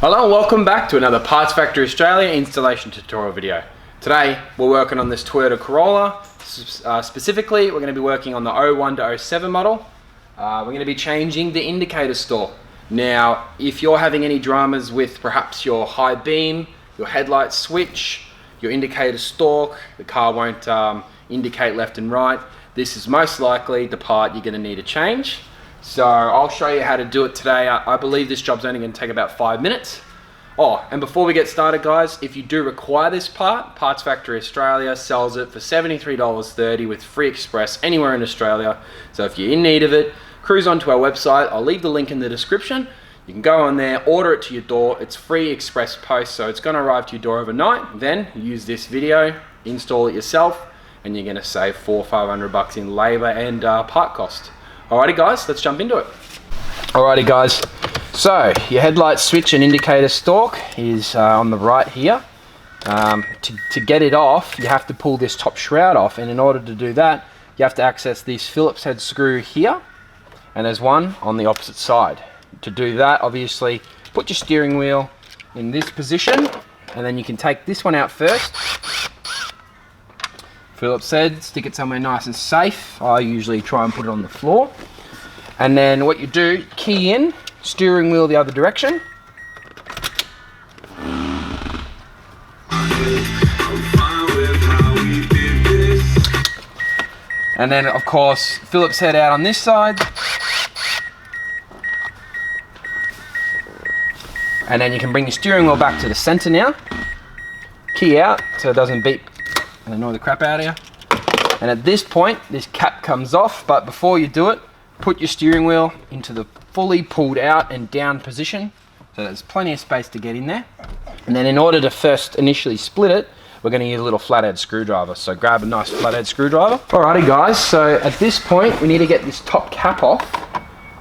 Hello and welcome back to another Parts Factory Australia installation tutorial video. Today we're working on this Toyota Corolla. Specifically we're going to be working on the 01 to 07 model. We're going to be changing the indicator stalk. Now if you're having any dramas with perhaps your high beam, your headlight switch, your indicator stalk, the car won't indicate left and right, this is most likely the part you're going to need to change. So I'll show you how to do it today. I believe this job's only going to take about 5 minutes. Oh, and before we get started guys, if you do require this part, Parts Factory Australia sells it for $73.30 with free express anywhere in Australia. So if you're in need of it, cruise onto our website. I'll leave the link in the description. You can go on there, order it to your door. It's free express post, so it's going to arrive to your door overnight. Then use this video, install it yourself, and you're going to save $400 or $500 in labor and part cost. Alrighty guys, let's jump into it. Alrighty guys, so your headlight switch and indicator stalk is on the right here. To get it off, you have to pull this top shroud off, and in order to do that, you have to access this Phillips head screw here, and there's one on the opposite side. To do that, obviously, put your steering wheel in this position, and then you can take this one out first. Phillips head, stick it somewhere nice and safe. I usually try and put it on the floor. And then what you do, key in, steering wheel the other direction. And then of course, Phillips head out on this side. And then you can bring your steering wheel back to the center now. Key out so it doesn't beep and annoy the crap out of you. And at this point, this cap comes off, but before you do it, put your steering wheel into the fully pulled out and down position, so there's plenty of space to get in there. And then in order to first initially split it, we're going to use a little flathead screwdriver, so grab a nice flathead screwdriver. Alrighty guys, so at this point, we need to get this top cap off.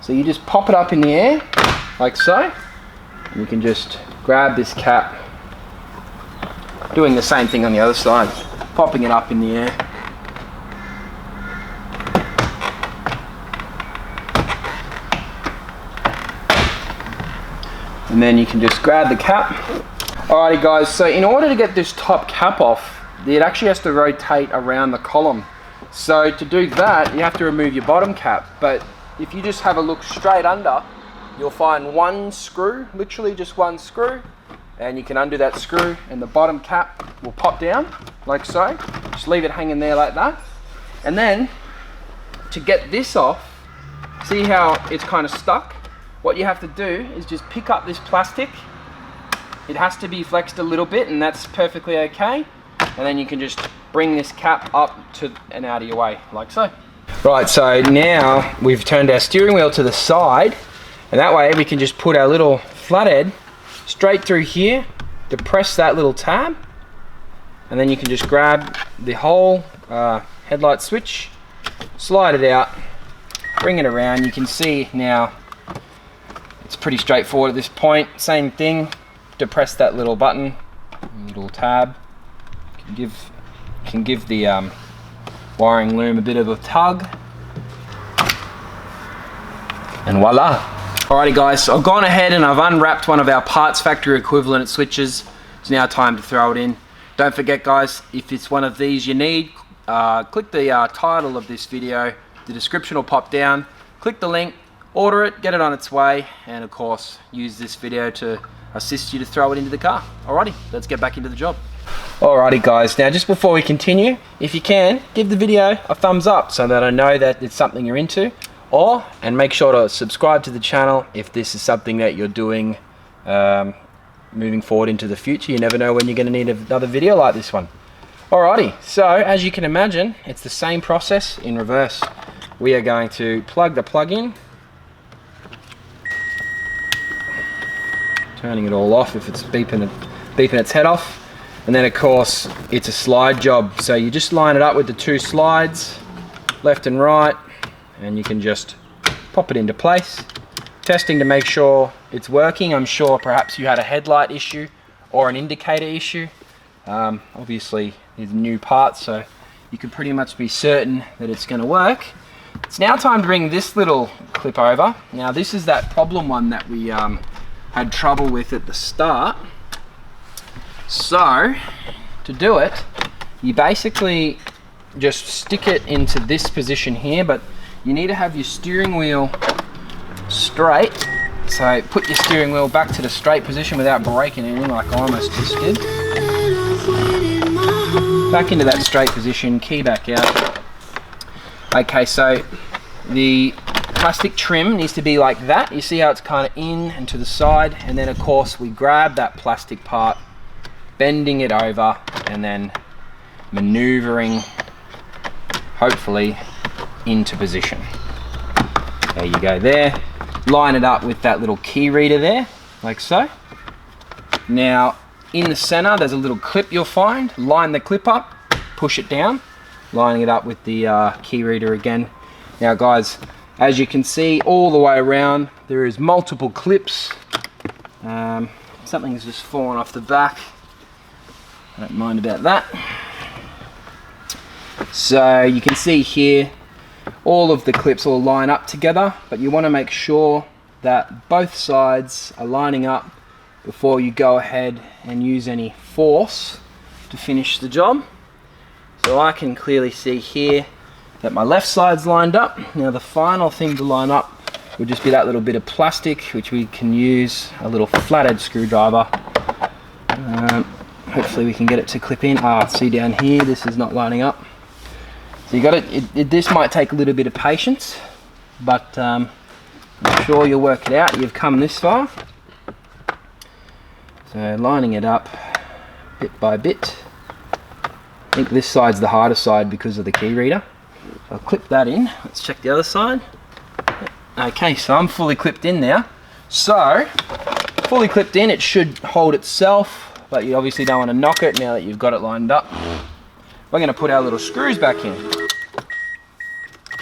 So you just pop it up in the air, like so, and you can just grab this cap, doing the same thing on the other side. Popping it up in the air. And then you can just grab the cap. Alrighty guys, so in order to get this top cap off, it actually has to rotate around the column. So to do that, you have to remove your bottom cap. But if you just have a look straight under, you'll find one screw, literally just one screw. And you can undo that screw and the bottom cap will pop down like so. Just leave it hanging there like that. And then to get this off, see how it's kind of stuck? What you have to do is just pick up this plastic. It has to be flexed a little bit, and that's perfectly okay. And then you can just bring this cap up to and out of your way like so. Right, so now we've turned our steering wheel to the side, and that way we can just put our little flathead straight through here, depress that little tab, and then you can just grab the whole headlight switch, slide it out, bring it around. You can see now it's pretty straightforward at this point. Same thing, depress that little button, little tab, can give the wiring loom a bit of a tug, and voila. Alrighty guys, so I've gone ahead and I've unwrapped one of our Parts Factory equivalent switches. It's now time to throw it in. Don't forget guys, if it's one of these you need, click the title of this video, the description will pop down, click the link, order it, get it on its way, and of course use this video to assist you to throw it into the car. Alrighty, let's get back into the job. Alrighty guys, now just before we continue, if you can, give the video a thumbs up so that I know that it's something you're into. And make sure to subscribe to the channel if this is something that you're doing moving forward into the future. You never know when you're going to need another video like this one. Alrighty, so as you can imagine, it's the same process in reverse. We are going to plug the plug in, turning it all off if it's beeping its head off, and then of course it's a slide job. So you just line it up with the two slides, left and right, and you can just pop it into place. Testing to make sure it's working. I'm sure perhaps you had a headlight issue or an indicator issue. Obviously these are new parts, so you can pretty much be certain that it's going to work. It's now time to bring this little clip over. Now this is that problem one that we had trouble with at the start. So to do it, you basically just stick it into this position here, but you need to have your steering wheel straight. So put your steering wheel back to the straight position without breaking anything like I almost just did. Back into that straight position, key back out. Okay, so the plastic trim needs to be like that. You see how it's kind of in and to the side, and then of course we grab that plastic part, bending it over, and then maneuvering, hopefully, into position. There you go there. Line it up with that little key reader there, like so. Now, in the center, there's a little clip you'll find. Line the clip up, push it down, lining it up with the key reader again. Now guys, as you can see all the way around, there is multiple clips. Something's just fallen off the back. I don't mind about that. So you can see here, all of the clips all line up together, but you want to make sure that both sides are lining up before you go ahead and use any force to finish the job. So I can clearly see here that my left side's lined up. Now the final thing to line up would just be that little bit of plastic, which we can use a little flathead screwdriver. Hopefully we can get it to clip in. See down here, this is not lining up. So you got it. This might take a little bit of patience, but I'm sure you'll work it out. You've come this far. So lining it up bit by bit. I think this side's the harder side because of the key reader. So I'll clip that in. Let's check the other side. Okay, so I'm fully clipped in now. So, fully clipped in, it should hold itself, but you obviously don't want to knock it now that you've got it lined up. We're going to put our little screws back in.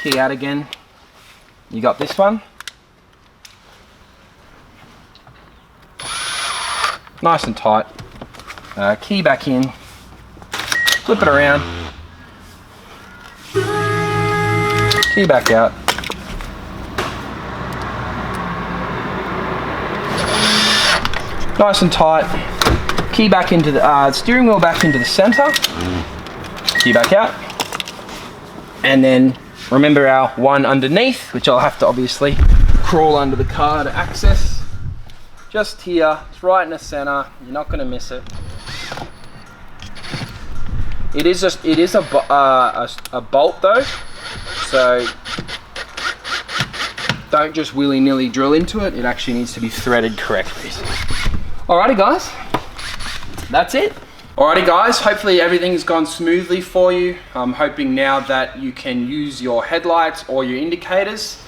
Key out again. You got this one. Nice and tight. Key back in. Flip it around. Key back out. Nice and tight. Key back into the steering wheel back into the center. Key back out. And then remember our one underneath, which I'll have to obviously crawl under the car to access. Just here, it's right in the center. You're not going to miss it. It is a bolt though, so don't just willy-nilly drill into it. It actually needs to be threaded correctly. Alrighty guys, that's it. Alrighty guys, hopefully everything's gone smoothly for you. I'm hoping now that you can use your headlights or your indicators.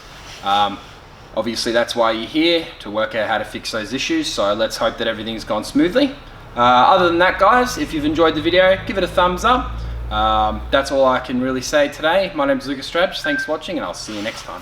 Obviously that's why you're here, to work out how to fix those issues, so let's hope that everything's gone smoothly. Other than that guys, if you've enjoyed the video, give it a thumbs up. That's all I can really say today. My name's Lucas Strabs, thanks for watching, and I'll see you next time.